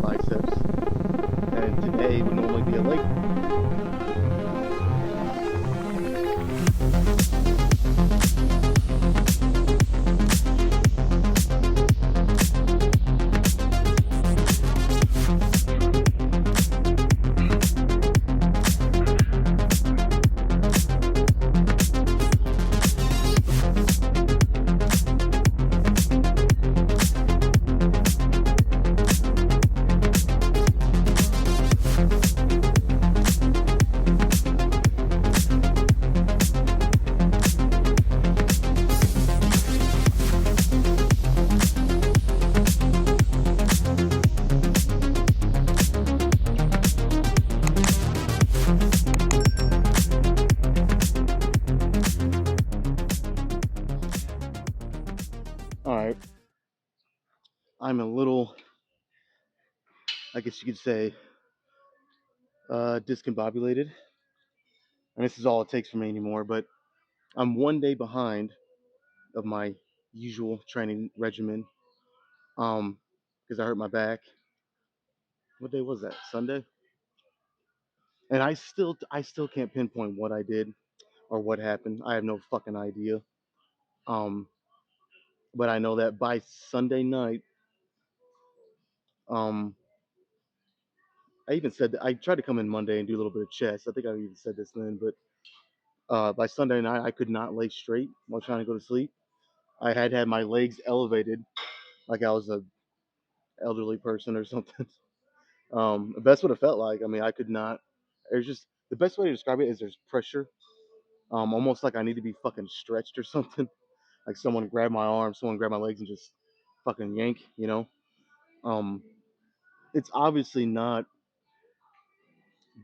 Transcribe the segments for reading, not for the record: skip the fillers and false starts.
biceps, and today would normally be a leg. All right, I'm a little, I guess you could say, discombobulated, and this is all it takes for me anymore. But I'm one day behind of my usual training regimen, because I hurt my back. What day was that? Sunday. And I still can't pinpoint what I did or what happened. I have no fucking idea. Um, but I know that by Sunday night, um, I even said that I tried to come in Monday and do a little bit of chest. I think I even said this then, but by Sunday night I could not lay straight while trying to go to sleep. I had my legs elevated like I was a elderly person or something. That's what it felt like. I mean, I could not. There's just the best way to describe it is there's pressure. Almost like I need to be fucking stretched or something. Like someone grab my arm, someone grab my legs and just fucking yank. Um, it's obviously not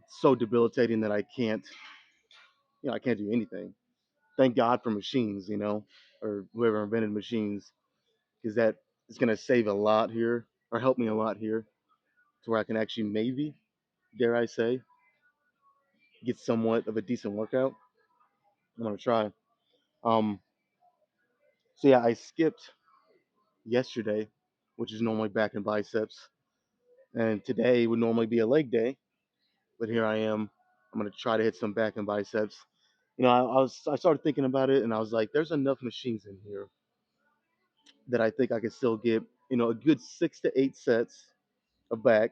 so debilitating that I can't do anything. Thank God for machines, or whoever invented machines, because that is going to save a lot here, or help me a lot here, to where I can actually maybe, dare I say, get somewhat of a decent workout. I'm going to try. Um, so yeah, I skipped yesterday, which is normally back and biceps, and today would normally be a leg day, but here I am. I'm going to try to hit some back and biceps. I started thinking about it, and I was like, there's enough machines in here that I think I could still get, a good 6 to 8 sets of back,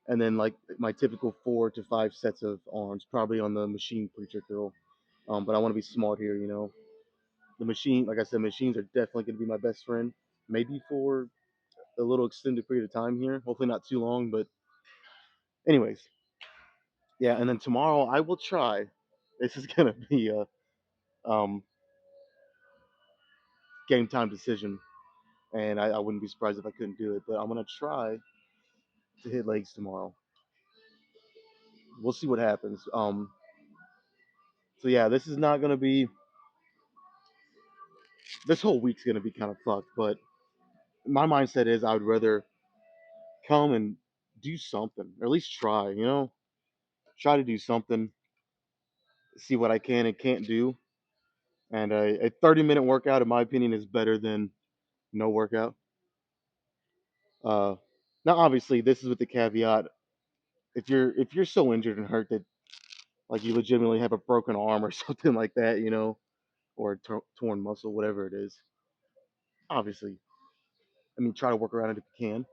and then like my typical 4 to 5 sets of arms, probably on the machine preacher curl. But I want to be smart here, The machine, like I said, machines are definitely going to be my best friend. Maybe for a little extended period of time here. Hopefully not too long, but anyways, yeah. And then tomorrow I will try. This is gonna be a um, game time decision, and I wouldn't be surprised if I couldn't do it. But I'm gonna try to hit legs tomorrow. We'll see what happens. So yeah, this is not gonna be. This whole week's gonna be kind of fucked. But my mindset is I would rather come and do something, or at least try. Try to do something, see what I can and can't do. And a 30-minute workout, in my opinion, is better than no workout. Uh, Now, obviously, this is with the caveat: if you're so injured and hurt that like you legitimately have a broken arm or something like that, or a torn muscle, whatever it is. Obviously, I mean, try to work around it if you can,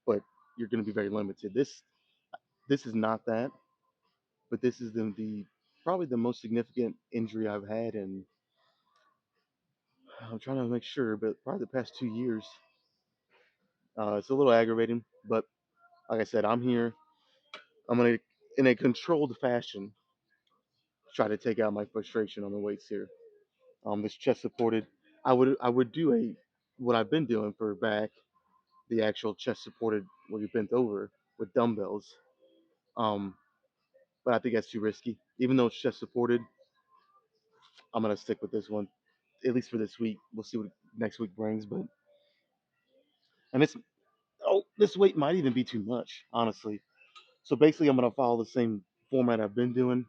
but you're going to be very limited. This is not that, but this is the probably the most significant injury I've had, and I'm trying to make sure, but probably the past 2 years. It's a little aggravating, but like I said, I'm here. I'm gonna, in a controlled fashion, try to take out my frustration on the weights here. This chest supported. I would do a what I've been doing for back, the actual chest supported where you're bent over with dumbbells. Um, but I think that's too risky. Even though it's chest supported, I'm gonna stick with this one at least for this week. We'll see what next week brings. But and this weight might even be too much, honestly. So basically, I'm gonna follow the same format I've been doing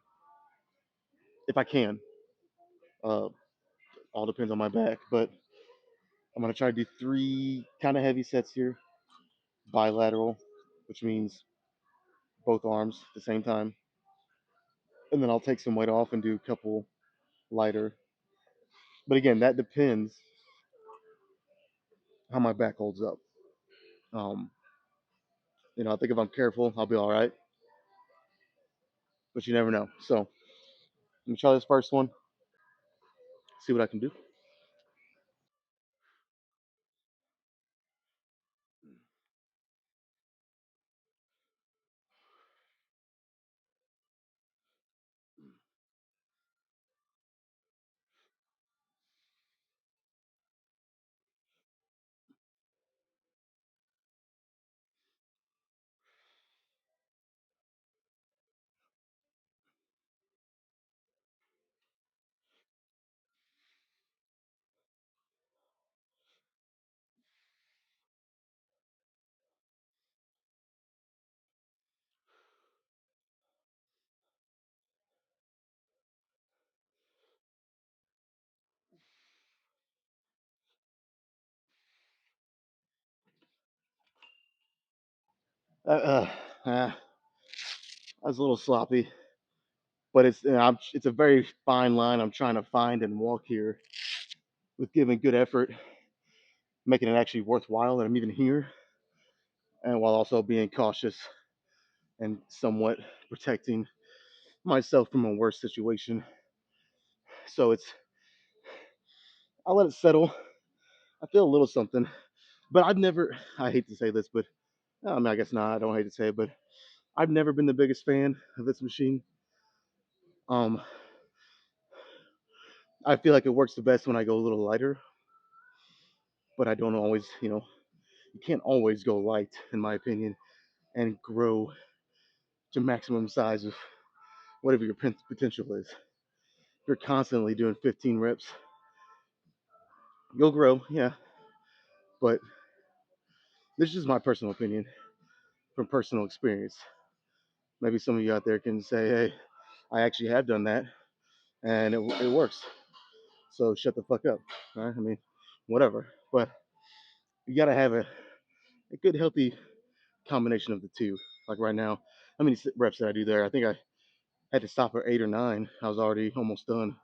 if I can. Uh, all depends on my back, but I'm gonna try to do three kind of heavy sets here, bilateral, which means both arms at the same time. And then I'll take some weight off and do a couple lighter. But again, that depends how my back holds up. Um, I think if I'm careful, I'll be all right. But you never know. So let me try this first one, see what I can do. Uh, uh, I was a little sloppy, but it's a very fine line I'm trying to find and walk here with giving good effort, making it actually worthwhile that I'm even here, and while also being cautious and somewhat protecting myself from a worse situation. So I let it settle. I feel a little something, but I hate to say this, but I mean, I guess not. I don't hate to say it, but I've never been the biggest fan of this machine. Um, I feel like it works the best when I go a little lighter, but I don't always, you can't always go light, in my opinion, and grow to maximum size of whatever your potential is. If you're constantly doing 15 reps, you'll grow, yeah, but this is my personal opinion from personal experience. Maybe some of you out there can say, hey, I actually have done that and it works. So shut the fuck up. Right? I mean, whatever. But you got to have a good, healthy combination of the two. Like right now, how many reps did I do there? I think I had to stop at 8 or 9. I was already almost done.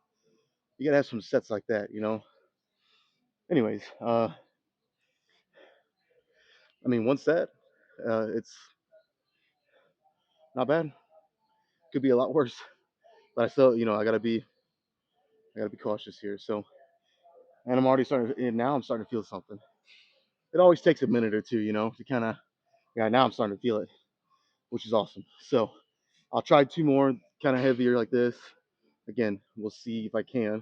You got to have some sets like that. Anyways, I mean, one set, it's not bad. Could be a lot worse. But I still, I gotta be cautious here. So, and I'm already starting. And now I'm starting to feel something. It always takes a minute or two, to kind of. Yeah, now I'm starting to feel it, which is awesome. So, I'll try two more, kind of heavier like this. Again, we'll see if I can.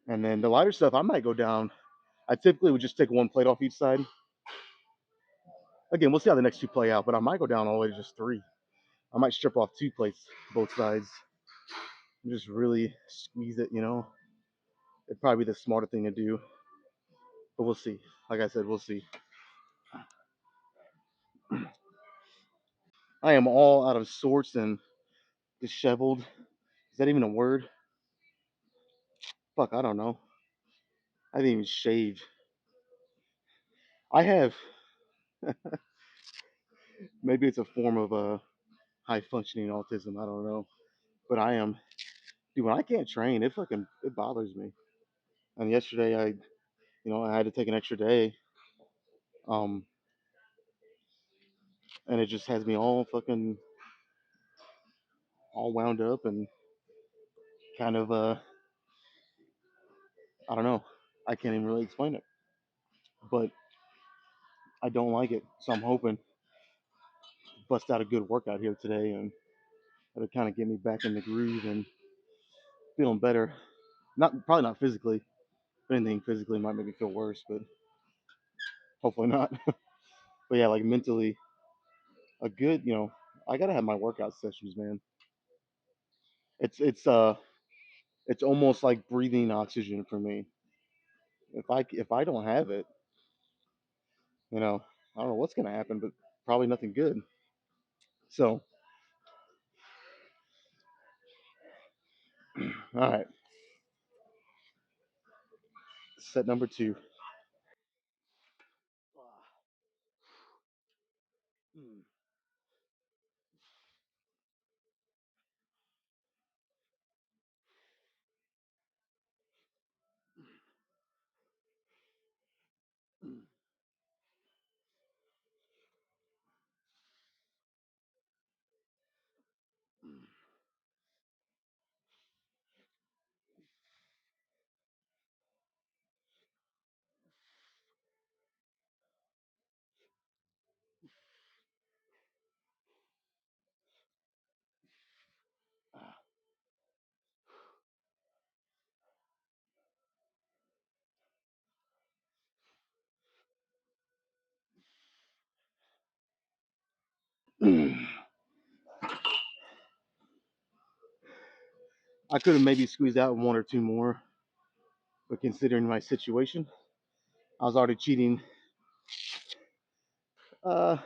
And then the lighter stuff, I might go down. I typically would just take one plate off each side. Again, we'll see how the next two play out, but I might go down all the way to just three. I might strip off two plates, both sides, and just really squeeze it. It'd probably be the smarter thing to do, but we'll see. Like I said, we'll see. I am all out of sorts and disheveled. Is that even a word? Fuck, I don't know. I haven't even shaved. I have. Maybe it's a form of high functioning autism. I don't know. But I am. Dude, when I can't train, it bothers me. And yesterday I had to take an extra day. Um, and it just has me all fucking all wound up and kind of I don't know. I can't even really explain it. But I don't like it. So I'm hoping to bust out a good workout here today and it'll kind of get me back in the groove and feeling better. Not probably not physically. If anything, physically might make me feel worse, but hopefully not. But yeah, like mentally, a good, I gotta have my workout sessions, man. It's it's uh it's almost like breathing oxygen for me. If I don't have it, I don't know what's gonna happen, but probably nothing good. So, all right, set number two. Mm. I could have maybe squeezed out one or two more, but considering my situation, I was already cheating. Uh,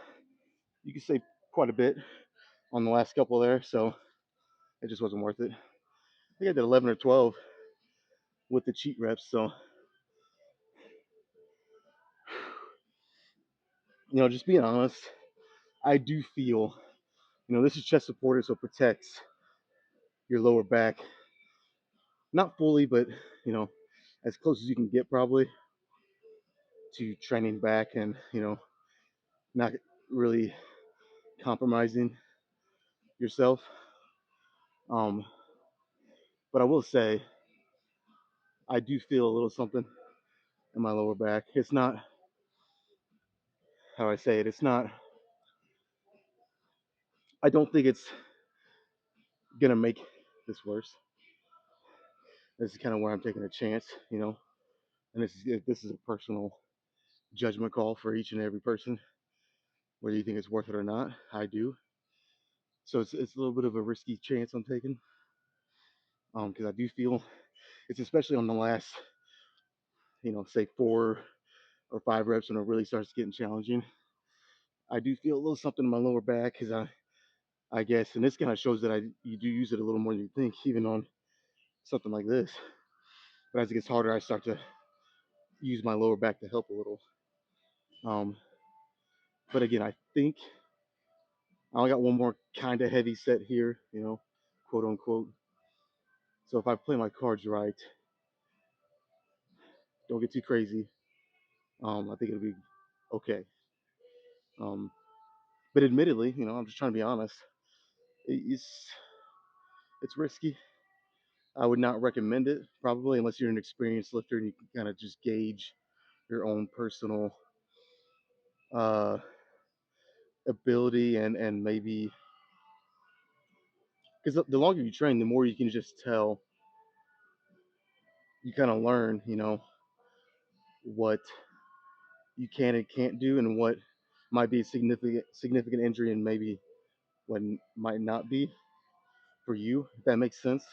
you could say quite a bit on the last couple there, so it just wasn't worth it. I think I did 11 or 12 with the cheat reps, so just being honest, I do feel, this is chest supported, so it protects your lower back, not fully, but you know, as close as you can get probably to training back and not really compromising yourself. Um, but I will say I do feel a little something in my lower back. It's not how I say it. It's not. I don't think it's gonna make this worse. This is kind of where I'm taking a chance, and this is a personal judgment call for each and every person, whether you think it's worth it or not. I do. So it's a little bit of a risky chance I'm taking, because I do feel it's especially on the last, say 4 or 5 reps when it really starts getting challenging. I do feel a little something in my lower back because I guess, and this kind of shows that you do use it a little more than you think, even on something like this. But as it gets harder, I start to use my lower back to help a little. Um, but again, I think I only got one more kind of heavy set here, quote unquote. So if I play my cards right, don't get too crazy. I think it'll be okay. Um, but admittedly, I'm just trying to be honest. It's it's risky. I would not recommend it probably unless you're an experienced lifter and you can kind of just gauge your own personal uh, ability and maybe because the longer you train, the more you can just tell. You kind of learn, what you can and can't do, and what might be a significant injury, and maybe what might not be for you. If that makes sense,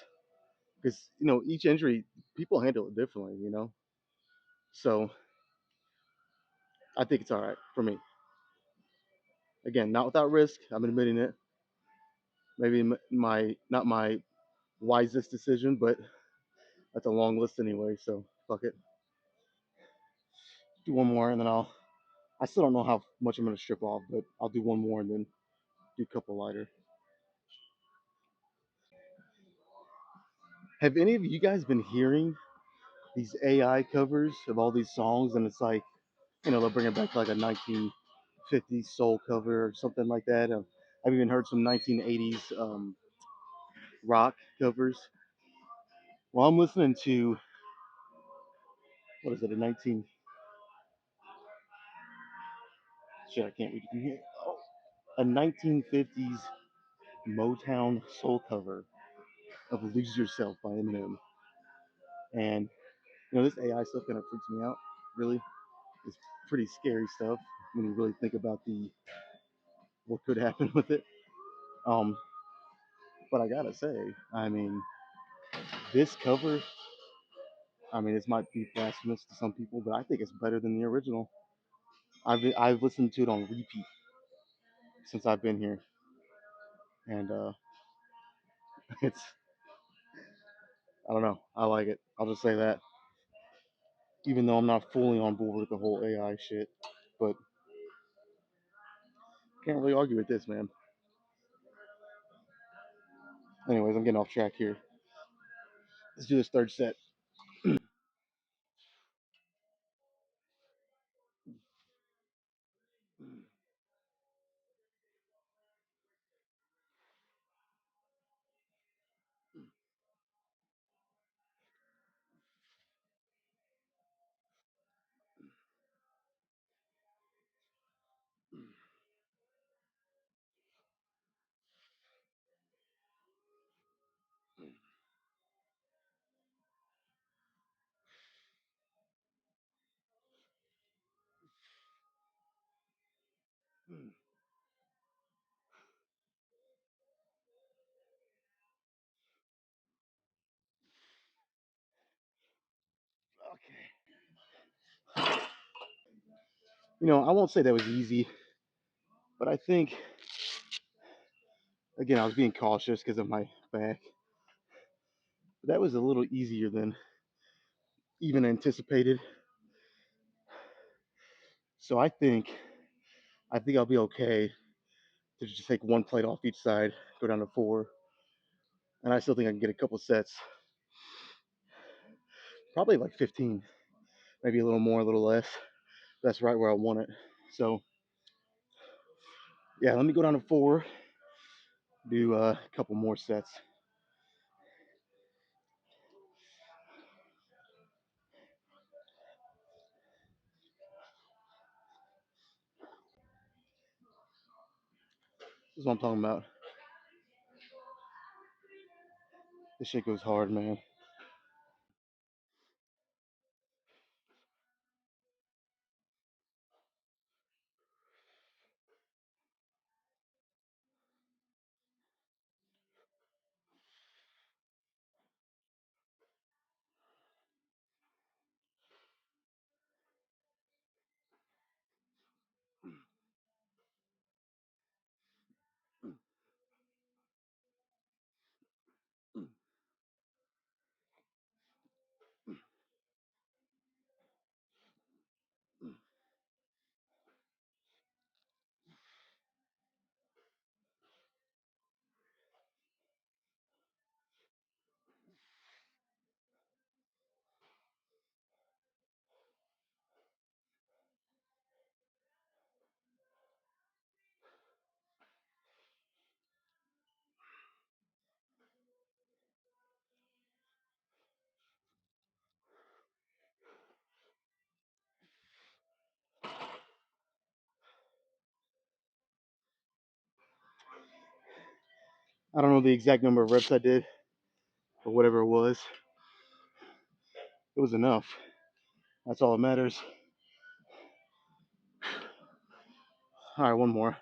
because each injury people handle it differently. So I think it's all right for me. Again, not without risk. I'm admitting it. Maybe my not my wisest decision, but that's a long list anyway. So fuck it. Do one more, and then I still don't know how much I'm gonna strip off, but I'll do one more and then do a couple lighter. Have any of you guys been hearing these AI covers of all these songs? And it's like, they'll bring it back to like a 1950s soul cover or something like that. I've even heard some 1980s rock covers. Well, I'm listening to, what is it, shit, I can't read it from here. Oh, a 1950s Motown soul cover of Lose Yourself by Eminem. And, this AI stuff kind of freaks me out, really. It's pretty scary stuff when you really think about what could happen with it. Um, but I gotta say, I mean, this cover, I mean, this might be blasphemous to some people, but I think it's better than the original. I've listened to it on repeat since I've been here, and it's I don't know, I like it. I'll just say that, even though I'm not fully on board with the whole AI shit, but Can't really argue with this, man. Anyways, I'm getting off track here. Let's do this third set. Okay. I won't say that was easy, but I think, again, I was being cautious because of my back. But that was a little easier than even anticipated. So I think I'll be okay to just take one plate off each side, go down to four, and I still think I can get a couple sets, probably like 15, maybe a little more, a little less. That's right where I want it. So yeah, let me go down to four, do a couple more sets. This is what I'm talking about. This shit goes hard, man. I don't know the exact number of reps I did, or whatever it was. It was enough. That's all that matters. All right, one more.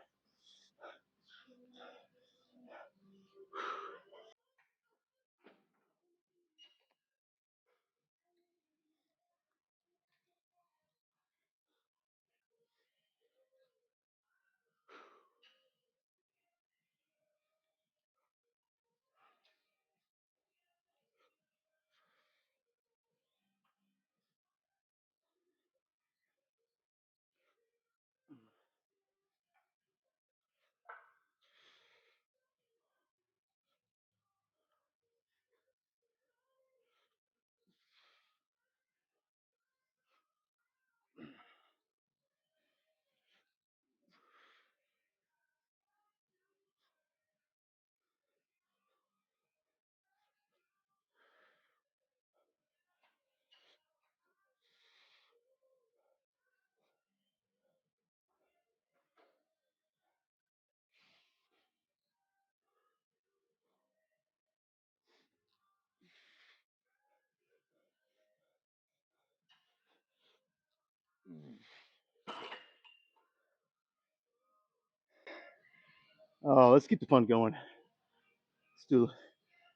Oh, let's keep the fun going. Let's do a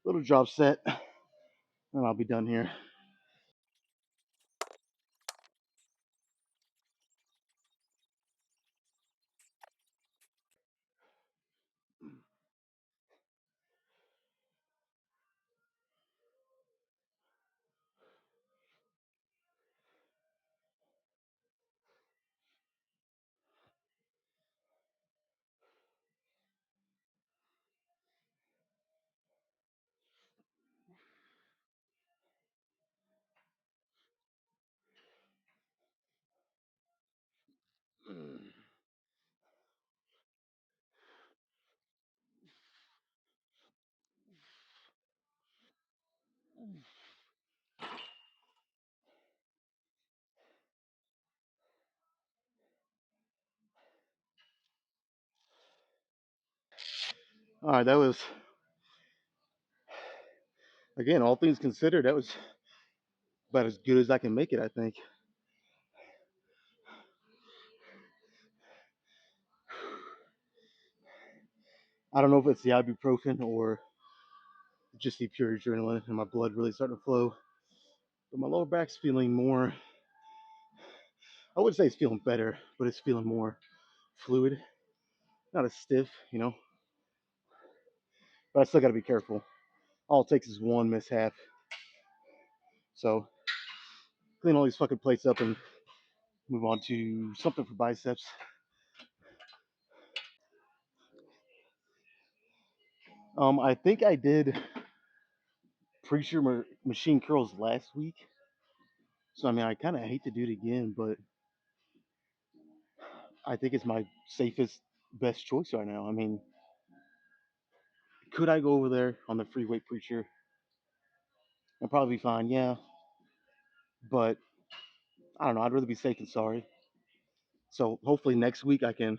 little drop set, and I'll be done here. All right, that was again, all things considered, that was about as good as I can make it. I think. I don't know if it's the ibuprofen or just the pure adrenaline, and my blood really starting to flow. But my lower back's feeling more. I would say it's feeling better, but it's feeling more fluid, not as stiff, you know. But I still got to be careful. All it takes is one mishap. So clean all these fucking plates up and move on to something for biceps. I think I did preacher machine curls last week. So I mean, I kind of hate to do it again, but I think it's my safest, best choice right now. I mean, could I go over there on the free weight preacher? I'd probably be fine, yeah. But I don't know. I'd rather be safe than sorry. So hopefully next week I can.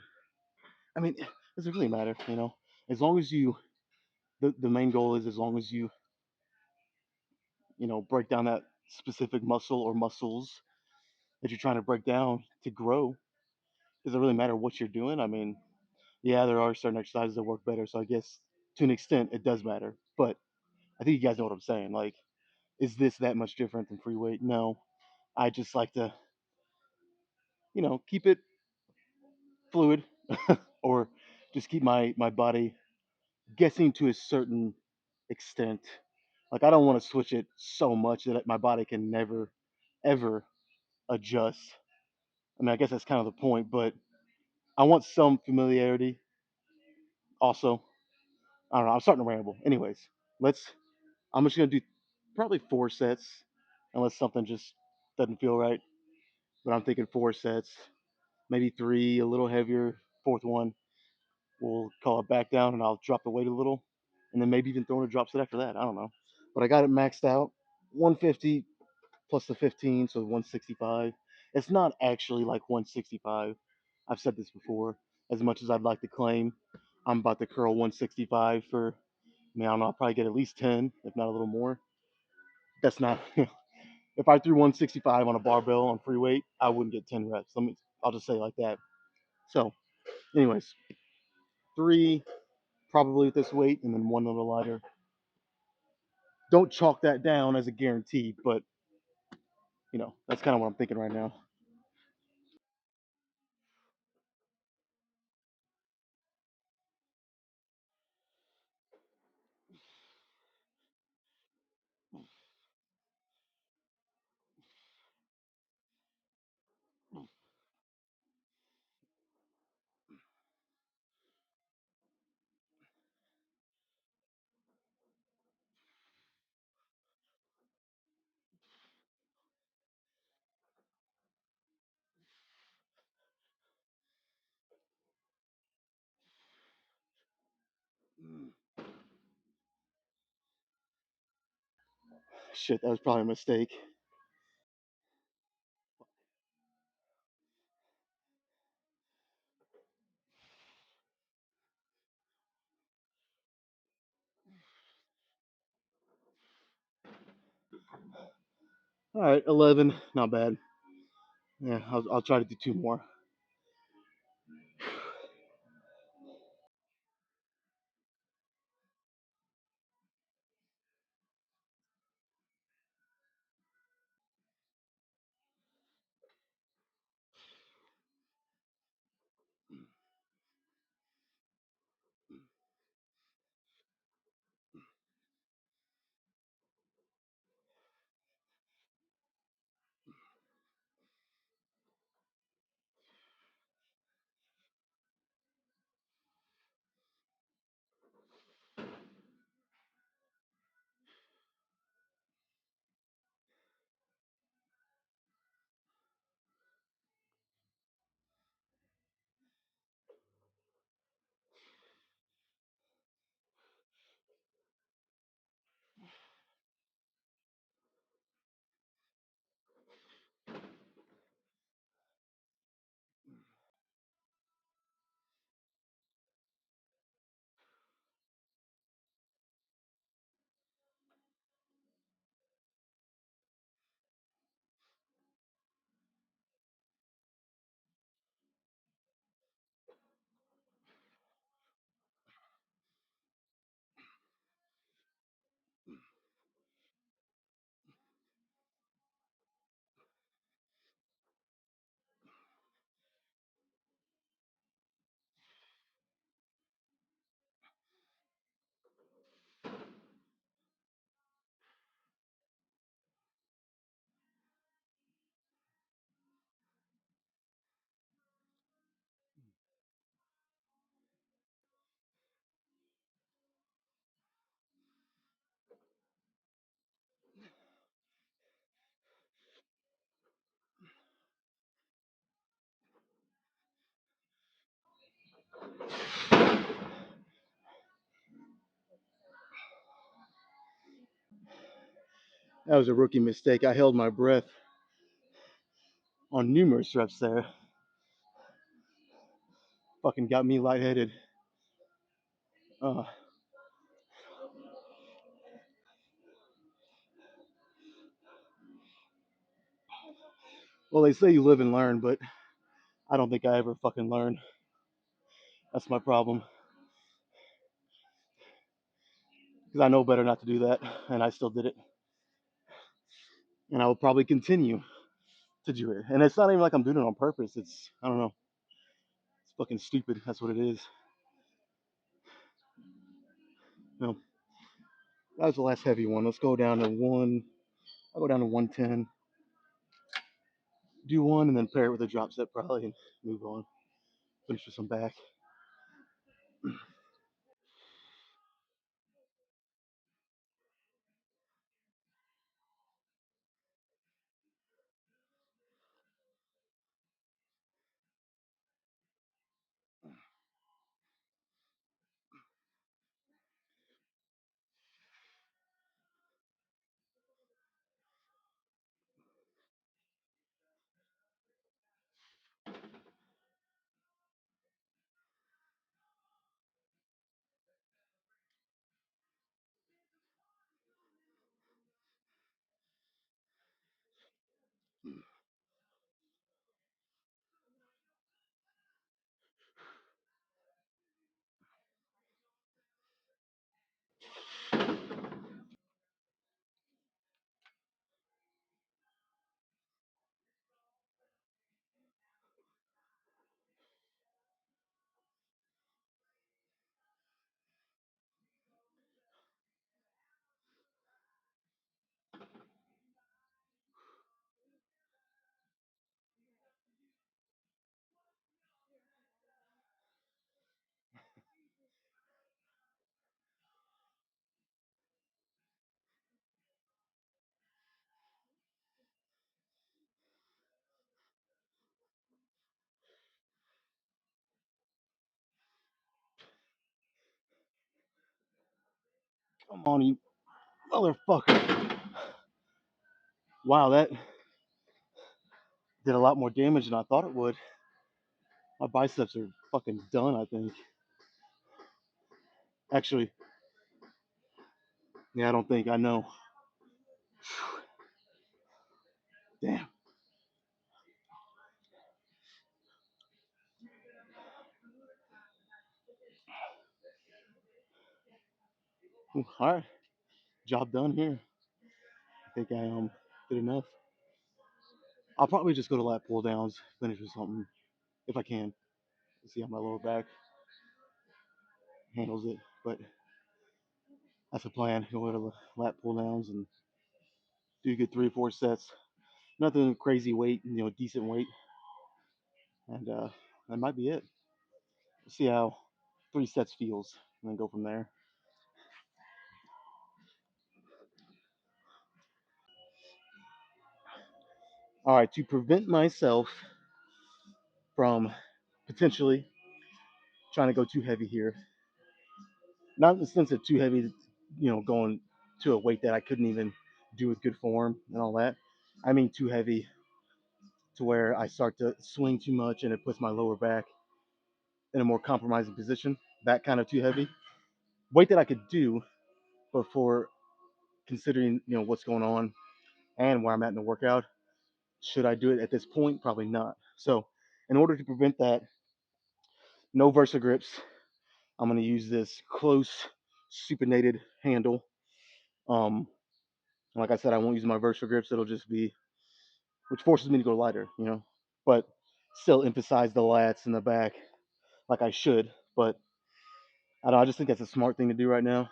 I mean, does it really matter? You know, as long as you. The main goal is as long as you break down that specific muscle or muscles that you're trying to break down to grow. Does it really matter what you're doing? I mean, yeah, there are certain exercises that work better. So I guess to an extent it does matter. But I think you guys know what I'm saying. Like, is this that much different than free weight? No. I just like to, keep it fluid or just keep my body guessing to a certain extent. Like I don't want to switch it so much that my body can never ever adjust. I mean, I guess that's kind of the point, but I want some familiarity also. I don't know. I'm starting to ramble. Anyways, let's. I'm just gonna do probably 4 sets, unless something just doesn't feel right. But I'm thinking 4 sets, maybe three, a little heavier. Fourth one, we'll call it back down, and I'll drop the weight a little, and then maybe even throw in a drop set after that. I don't know, but I got it maxed out, 150 plus the 15, so 165. It's not actually like 165. I've said this before. As much as I'd like to claim, I'm about to curl 165 for. I mean, I don't know. I'll probably get at least 10, if not a little more. That's not. If I threw 165 on a barbell on free weight, I wouldn't get 10 reps. I'll just say it like that. So, anyways, three probably with this weight, and then one a little lighter. Don't chalk that down as a guarantee, but that's kind of what I'm thinking right now. Shit, that was probably a mistake. All right, 11, not bad. Yeah, I'll try to do two more. That was a rookie mistake. I held my breath on numerous reps there. Fucking got me lightheaded. Uh, well, they say you live and learn, but I don't think I ever fucking learned. That's my problem. Because I know better not to do that, and I still did it. And I will probably continue to do it. And it's not even like I'm doing it on purpose. It's, I don't know, it's fucking stupid. That's what it is. You know, that was the last heavy one. Let's go down to one. I'll go down to 110. Do one and then pair it with a drop set probably and move on. Finish with some back. Come on, you motherfucker. Wow, that did a lot more damage than I thought it would. My biceps are fucking done, I think. Actually, yeah, I don't think. I know. Damn. All right, job done here. I think I did enough. I'll probably just go to lat pull downs, finish with something if I can. See how my lower back handles it. But that's the plan. Go to lat pull downs and do a good 3 or 4 sets. Nothing crazy weight, decent weight, and that might be it. See how 3 sets feels, and then go from there. All right, to prevent myself from potentially trying to go too heavy here, not in the sense of too heavy, going to a weight that I couldn't even do with good form and all that. I mean too heavy to where I start to swing too much and it puts my lower back in a more compromising position. That kind of too heavy weight that I could do, but for considering what's going on and where I'm at in the workout, should I do it at this point? Probably not. So, in order to prevent that, no Versa grips. I'm going to use this close supinated handle. Um, like I said, I won't use my Versa grips. It'll just be, which forces me to go lighter, but still emphasize the lats in the back like I should. But I don't know, I just think that's a smart thing to do right now.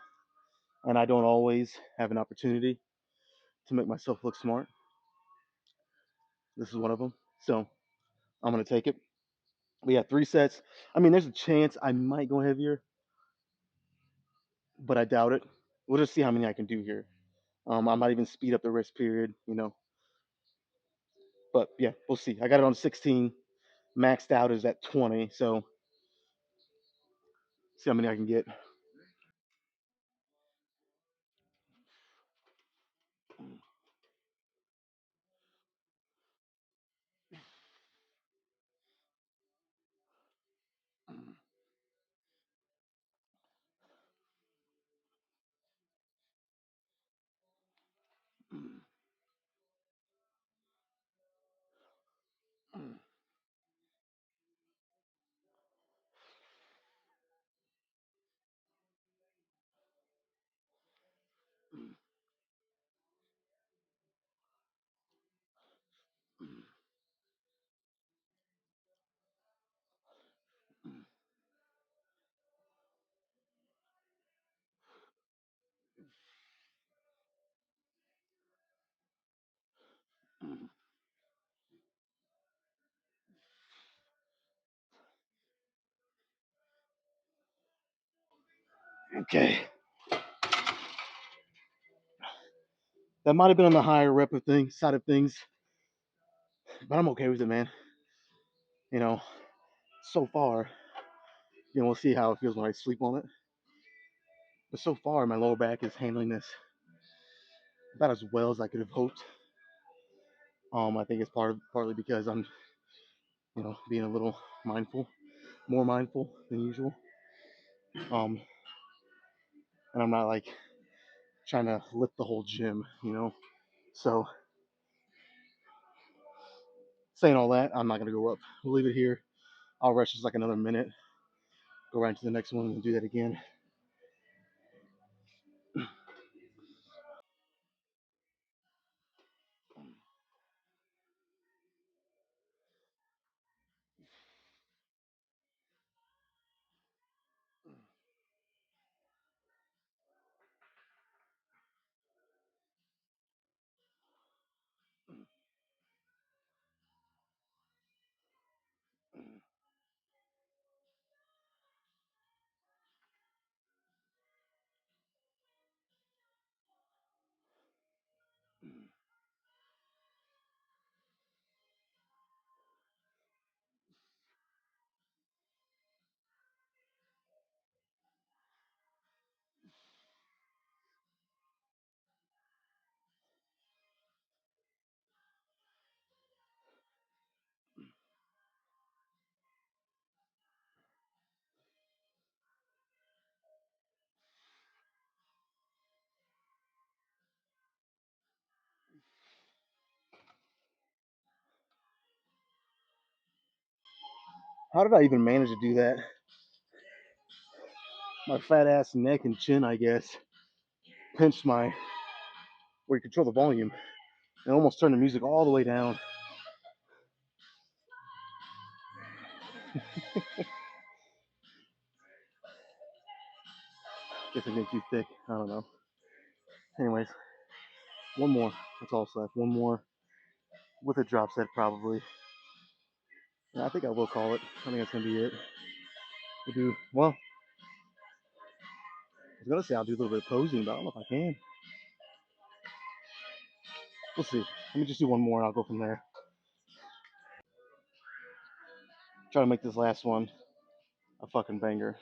And I don't always have an opportunity to make myself look smart. This is one of them. So I'm going to take it. We have 3 sets. I mean, there's a chance I might go heavier, but I doubt it. We'll just see how many I can do here. I might even speed up the rest period. But yeah, we'll see. I got it on 16. Maxed out is at 20. So see how many I can get. Okay. That might have been on the higher rep of things, side of things, but I'm okay with it, man. You know, so far, we'll see how it feels when I sleep on it. But so far, my lower back is handling this about as well as I could have hoped. I think it's partly because I'm, being a little mindful, more mindful than usual. Um, and I'm not like trying to lift the whole gym. So saying all that, I'm not gonna go up. We'll leave it here. I'll rest just like another minute, go right into the next one and do that again. How did I even manage to do that? My fat ass neck and chin, I guess, pinched where you control the volume and almost turned the music all the way down. Guess I'm getting too thick. I don't know. Anyways, one more. That's all left. One more with a drop set probably. Yeah, I think I will call it. I think that's gonna be it. We'll do well. I was gonna say I'll do a little bit of posing, but I don't know if I can. We'll see. Let me just do one more and I'll go from there. Try to make this last one a fucking banger.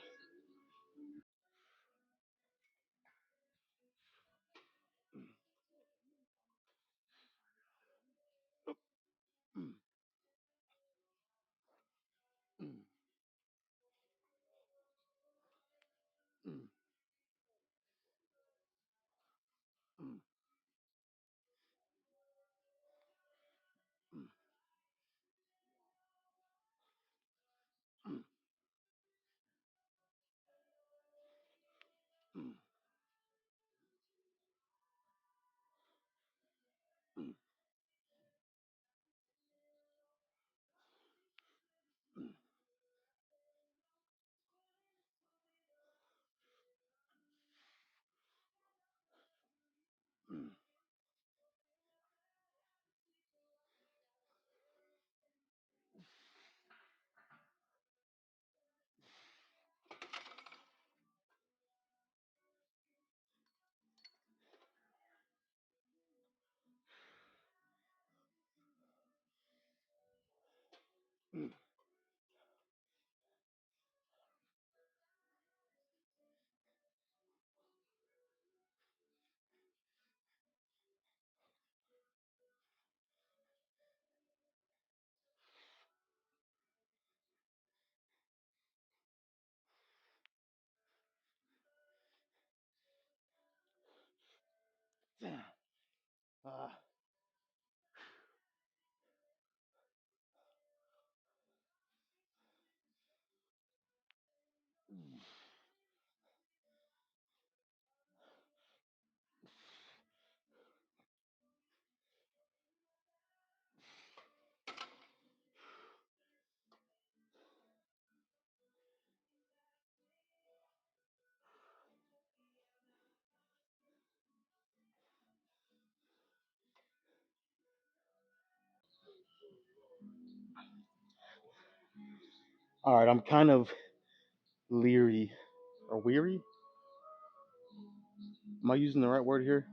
All right, I'm kind of leery or weary. Am I using the right word here?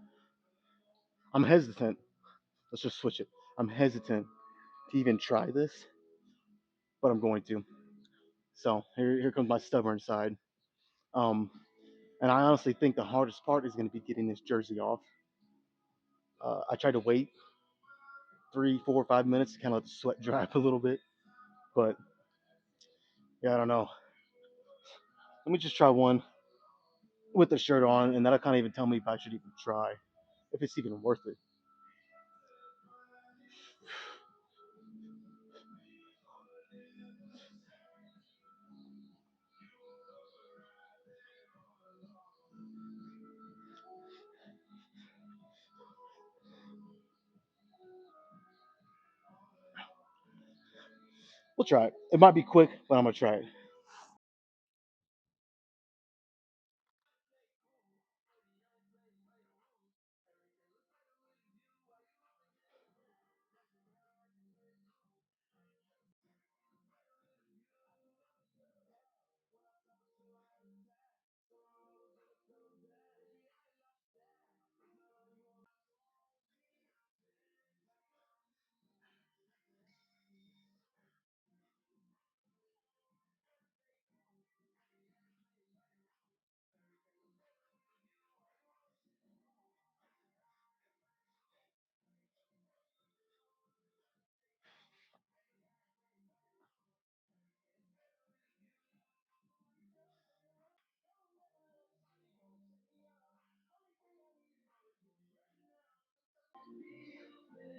I'm hesitant. Let's just switch it. I'm hesitant to even try this, but I'm going to. So here comes my stubborn side. Um, and I honestly think the hardest part is going to be getting this jersey off. I tried to wait 3, 4, 5 minutes to kind of let the sweat dry up a little bit, but yeah, I don't know. Let me just try one with the shirt on, and that'll kind of even tell me if I should even try, if it's even worth it. We'll try it. It might be quick, but I'm gonna try it.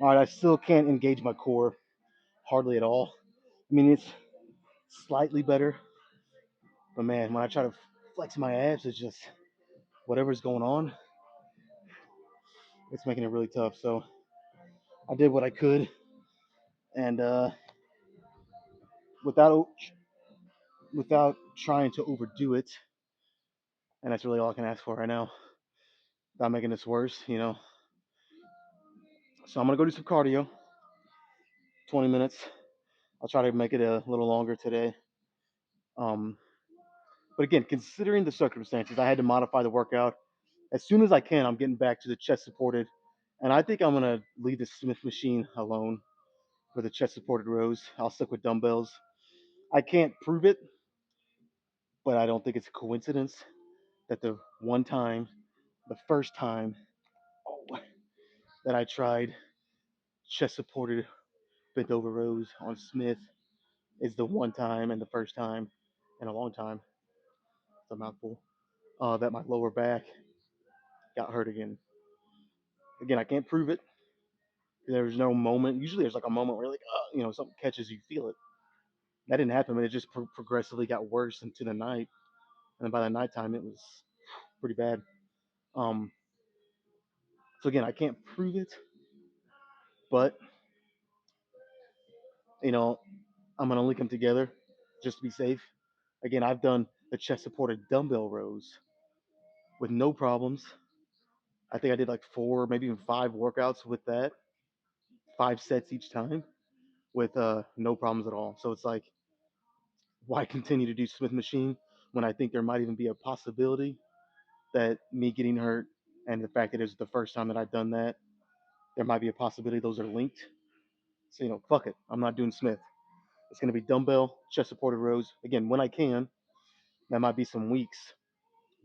All right, I still can't engage my core hardly at all. I mean, it's slightly better, but man, when I try to flex my abs, it's just whatever's going on, it's making it really tough. So I did what I could, and without without trying to overdo it, and that's really all I can ask for right now. Without making this worse. So I'm gonna go do some cardio, 20 minutes. I'll try to make it a little longer today. Um, but again, considering the circumstances, I had to modify the workout. As soon as I can, I'm getting back to the chest supported, and I think I'm gonna leave the Smith machine alone for the chest supported rows. I'll stick with dumbbells. I can't prove it, but I don't think it's a coincidence that the one time, the first time that I tried chest supported bent over rows on Smith is the one time and the first time in a long time. It's a mouthful. That my lower back got hurt again. Again, I can't prove it. There's no moment. Usually, there's like a moment where like, something catches you, feel it. That didn't happen, but it just progressively got worse into the night, and then by the nighttime, it was pretty bad. Um, so again, I can't prove it, but you know, I'm gonna link them together just to be safe. Again, I've done the chest supported dumbbell rows with no problems. I think I did like 4, maybe even 5 workouts with that, 5 sets each time with no problems at all. So it's like, why continue to do Smith machine when I think there might even be a possibility that me getting hurt and the fact that it's the first time that I've done that, there might be a possibility those are linked. So fuck it, I'm not doing Smith. It's gonna be dumbbell chest supported rows again when I can. That might be some weeks,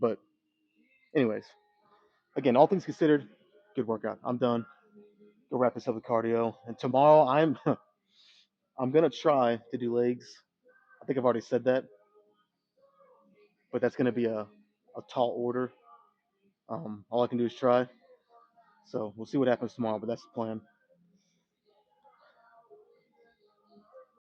but anyways, again, all things considered, good workout. I'm done. Go wrap this up with cardio, and tomorrow I'm gonna try to do legs. I think I've already said that, but that's gonna be a tall order. All I can do is try. So we'll see what happens tomorrow, but that's the plan.